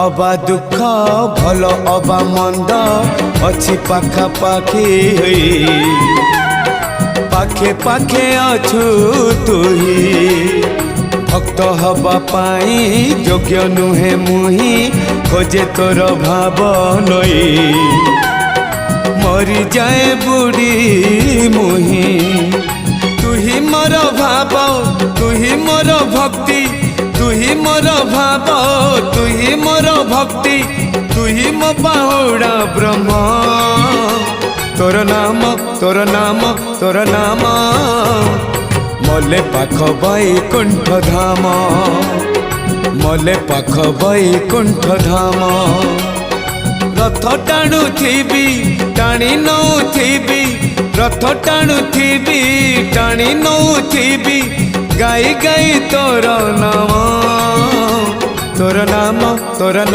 अबा दुख भल अबा मंद अच्छी पाखापाखी पाखे पाखे अछु तुही भक्त हवा पाई योग्य नुहे मुही खोजे तोर भाव नई मरी जाए बुढ़ी मुही तुही मोर भाव तुही मोर भक्ति तुही मोर भाव तुही मोर भक्ति तुही मो बाहुड़ा ब्रह्म तोर नाम तोर नाम तोर नाम मले पाख बैकुंठ धाम मले पाख बैकुंठ धाम रथ टाणु थी टाणी नौ थी रथ टाणु थी टाणी नौ थी गाई गाई तोर नाम तोर नाम तोर नाम।